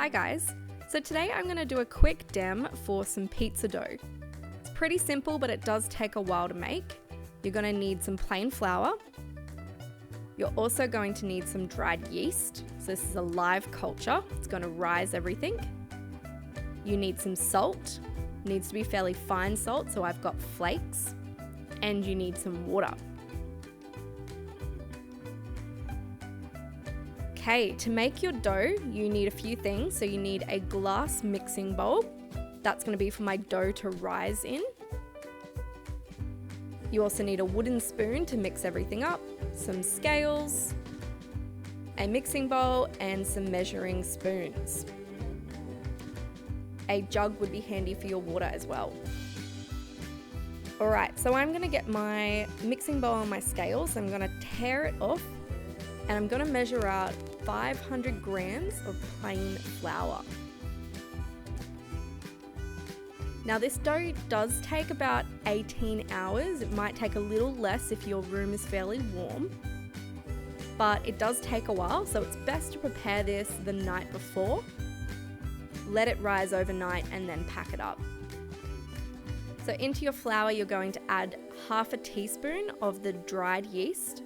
Hi guys, so today I'm going to do a quick dem for some pizza dough. It's pretty simple, but it does take a while to make. You're going to need some plain flour. You're also going to need some dried yeast. So this is a live culture. It's going to rise everything. You need some salt. It needs to be fairly fine salt, so I've got flakes. And you need some water. Okay, to make your dough, you need a few things. So you need a glass mixing bowl. That's going to be for my dough to rise in. You also need a wooden spoon to mix everything up, some scales, a mixing bowl, and some measuring spoons. A jug would be handy for your water as well. Alright, so I'm going to get my mixing bowl and my scales. I'm going to tear it off and I'm going to measure out 500 grams of plain flour. Now this dough does take about 18 hours. It might take a little less if your room is fairly warm, but it does take a while, so it's best to prepare this the night before. Let it rise overnight and then pack it up. So into your flour, you're going to add half a teaspoon of the dried yeast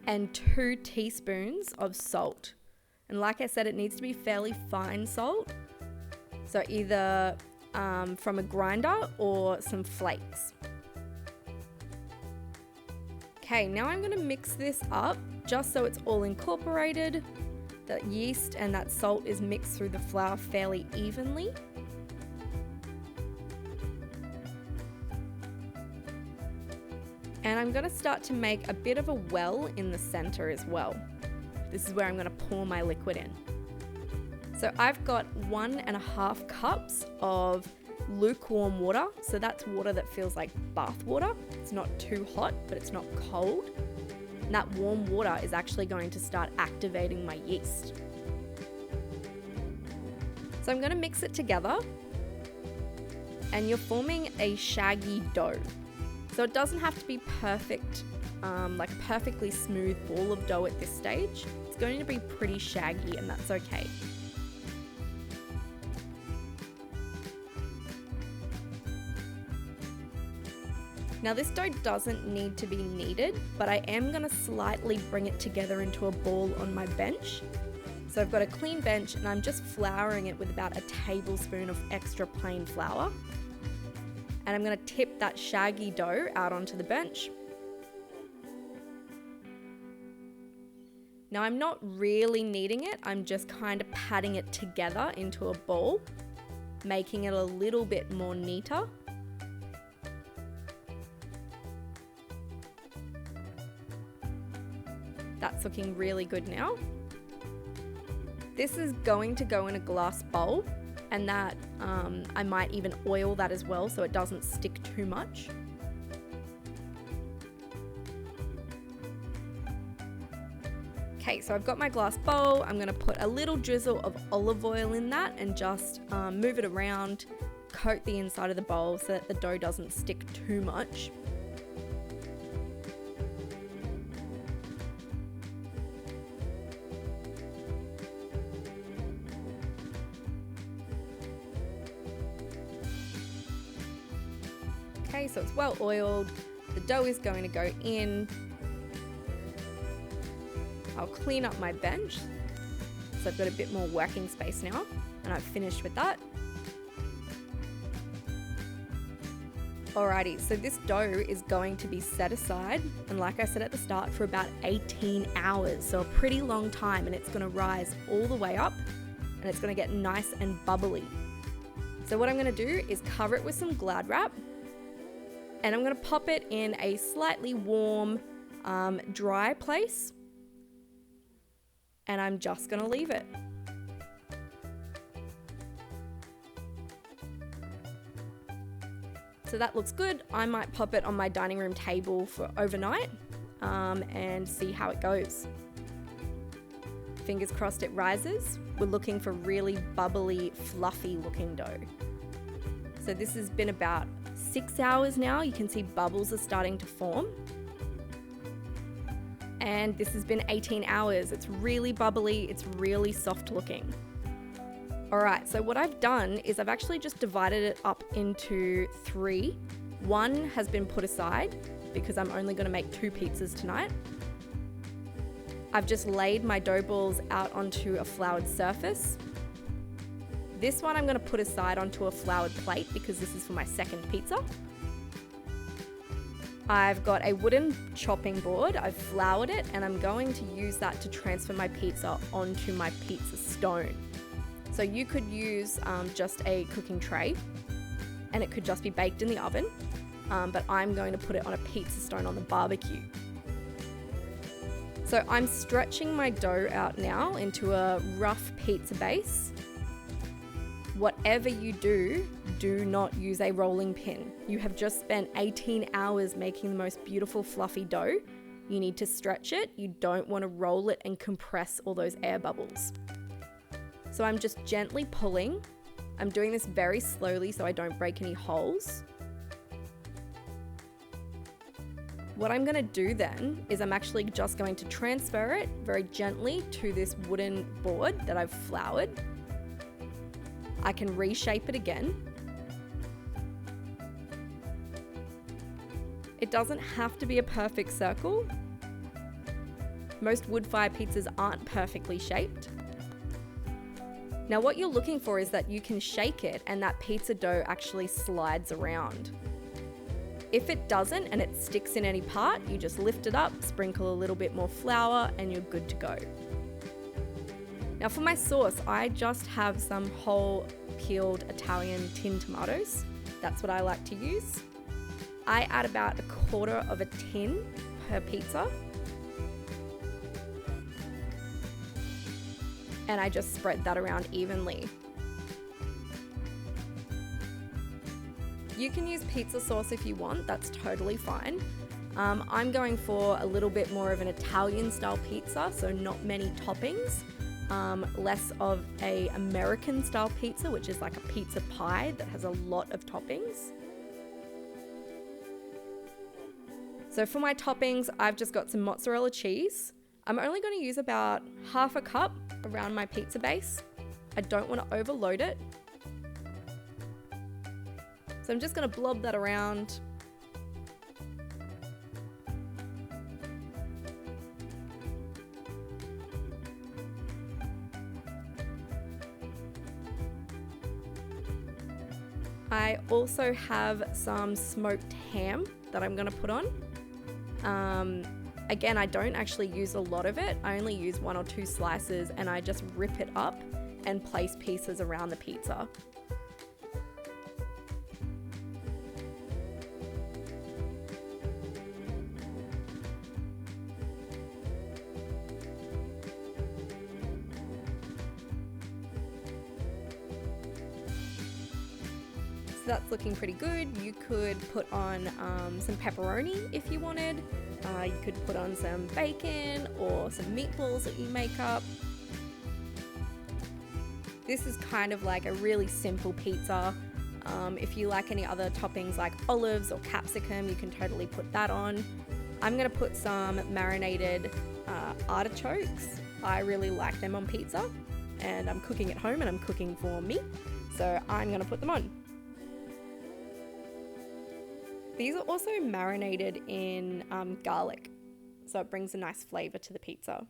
and 2 teaspoons of salt. And like I said, it needs to be fairly fine salt. So either from a grinder or some flakes. Okay, now I'm going to mix this up just so it's all incorporated. The yeast and that salt is mixed through the flour fairly evenly. And I'm going to start to make a bit of a well in the center as well. This is where I'm going to pour my liquid in. So I've got 1.5 cups of lukewarm water. So that's water that feels like bath water. It's not too hot, but it's not cold. And that warm water is actually going to start activating my yeast. So I'm going to mix it together. And you're forming a shaggy dough. So it doesn't have to be perfect, like a perfectly smooth ball of dough at this stage. It's going to be pretty shaggy, and that's okay. Now this dough doesn't need to be kneaded, but I am going to slightly bring it together into a ball on my bench. So I've got a clean bench and I'm just flouring it with about a tablespoon of extra plain flour. And I'm going to tip that shaggy dough out onto the bench. Now I'm not really kneading it, I'm just kind of patting it together into a ball, making it a little bit more neater. That's looking really good now. This is going to go in a glass bowl, and that I might even oil that as well so it doesn't stick too much. Okay, so I've got my glass bowl. I'm going to put a little drizzle of olive oil in that and just move it around, coat the inside of the bowl so that the dough doesn't stick too much. Okay, so it's well oiled. The dough is going to go in. I'll clean up my bench. So I've got a bit more working space now, and I've finished with that. Alrighty, so this dough is going to be set aside, and like I said at the start, for about 18 hours, so a pretty long time, and it's going to rise all the way up, and it's going to get nice and bubbly. So what I'm going to do is cover it with some Glad wrap, and I'm going to pop it in a slightly warm, dry place. And I'm just going to leave it. So that looks good. I might pop it on my dining room table for overnight and see how it goes. Fingers crossed it rises. We're looking for really bubbly, fluffy looking dough. So this has been about 6 hours now. You can see bubbles are starting to form. And this has been 18 hours. It's really bubbly, it's really soft looking. Alright, so what I've done is I've actually just divided it up into 3. One has been put aside because I'm only going to make 2 pizzas tonight. I've just laid my dough balls out onto a floured surface. This one I'm going to put aside onto a floured plate because this is for my second pizza. I've got a wooden chopping board, I've floured it, and I'm going to use that to transfer my pizza onto my pizza stone. So you could use just a cooking tray and it could just be baked in the oven, but I'm going to put it on a pizza stone on the barbecue. So I'm stretching my dough out now into a rough pizza base. Whatever you do, do not use a rolling pin. You have just spent 18 hours making the most beautiful fluffy dough. You need to stretch it. You don't want to roll it and compress all those air bubbles. So I'm just gently pulling. I'm doing this very slowly so I don't break any holes. What I'm going to do then is I'm actually just going to transfer it very gently to this wooden board that I've floured. I can reshape it again. It doesn't have to be a perfect circle. Most wood-fired pizzas aren't perfectly shaped. Now what you're looking for is that you can shake it and that pizza dough actually slides around. If it doesn't and it sticks in any part, you just lift it up, sprinkle a little bit more flour, and you're good to go. Now for my sauce, I just have some whole peeled Italian tin tomatoes. That's what I like to use. I add about 1/4 of a tin per pizza. And I just spread that around evenly. You can use pizza sauce if you want, that's totally fine. I'm going for a little bit more of an Italian style pizza, so not many toppings. Less of a American style pizza, which is like a pizza pie that has a lot of toppings. So for my toppings, I've just got some mozzarella cheese. I'm only going to use about 1/2 cup around my pizza base. I don't want to overload it. So I'm just going to blob that around. I also have some smoked ham that I'm going to put on. Again, I don't actually use a lot of it. I only use 1 or 2 slices and I just rip it up and place pieces around the pizza. So that's looking pretty good. You could put on some pepperoni if you wanted. You could put on some bacon or some meatballs that you make up. This is kind of like a really simple pizza. If you like any other toppings like olives or capsicum, you can totally put that on. I'm gonna put some marinated artichokes. I really like them on pizza, and I'm cooking at home and I'm cooking for me, so I'm gonna put them on. These are also marinated in garlic, so it brings a nice flavor to the pizza.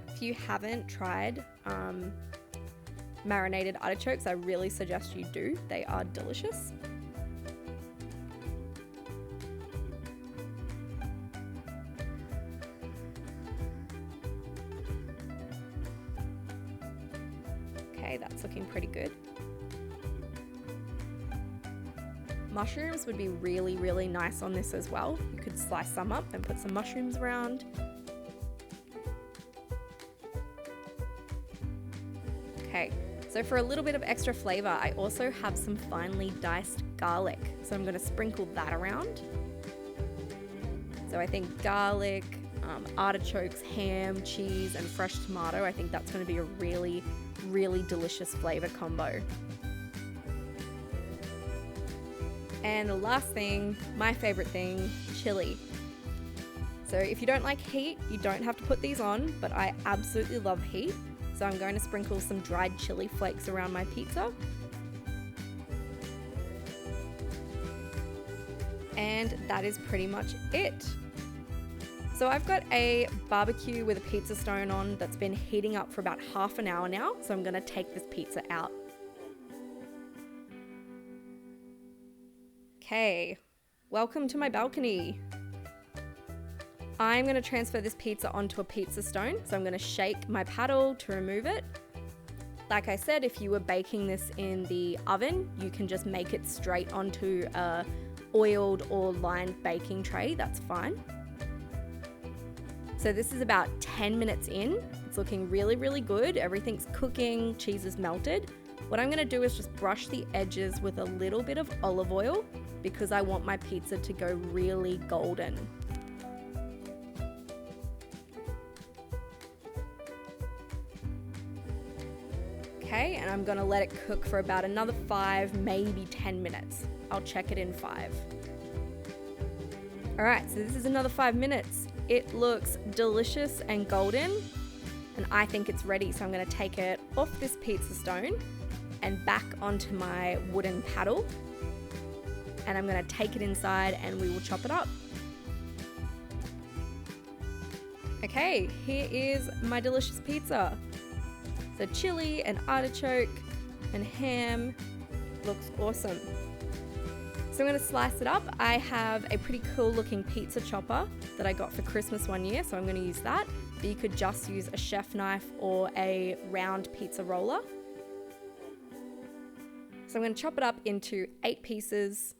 If you haven't tried marinated artichokes, I really suggest you do. They are delicious. Okay, that's looking pretty good. Mushrooms would be really, really nice on this as well. You could slice some up and put some mushrooms around. Okay, so for a little bit of extra flavor, I also have some finely diced garlic. So I'm gonna sprinkle that around. So I think garlic, artichokes, ham, cheese, and fresh tomato, I think that's gonna be a really, really delicious flavor combo. And the last thing, my favorite thing, chili. So if you don't like heat, you don't have to put these on, but I absolutely love heat. So I'm going to sprinkle some dried chili flakes around my pizza. And that is pretty much it. So I've got a barbecue with a pizza stone on that's been heating up for about half an hour now. So I'm gonna take this pizza out. Okay, welcome to my balcony. I'm gonna transfer this pizza onto a pizza stone. So I'm gonna shake my paddle to remove it. Like I said, if you were baking this in the oven, you can just make it straight onto a oiled or lined baking tray, that's fine. So this is about 10 minutes in. It's looking really, really good. Everything's cooking, cheese is melted. What I'm gonna do is just brush the edges with a little bit of olive oil because I want my pizza to go really golden. Okay, and I'm gonna let it cook for about another 5, maybe 10 minutes. I'll check it in 5. All right, so this is another 5 minutes. It looks delicious and golden, and I think it's ready. So I'm gonna take it off this pizza stone and back onto my wooden paddle. And I'm gonna take it inside and we will chop it up. Okay, here is my delicious pizza. So chili and artichoke and ham, looks awesome. So I'm gonna slice it up. I have a pretty cool looking pizza chopper that I got for Christmas one year, so I'm gonna use that. But you could just use a chef knife or a round pizza roller. So I'm gonna chop it up into 8 pieces.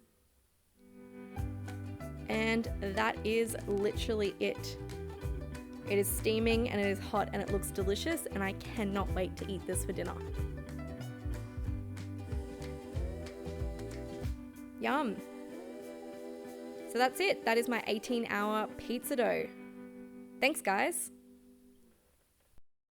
And that is literally it. It is steaming and it is hot and it looks delicious, and I cannot wait to eat this for dinner. Yum. So that's it. That is my 18-hour pizza dough. Thanks, guys.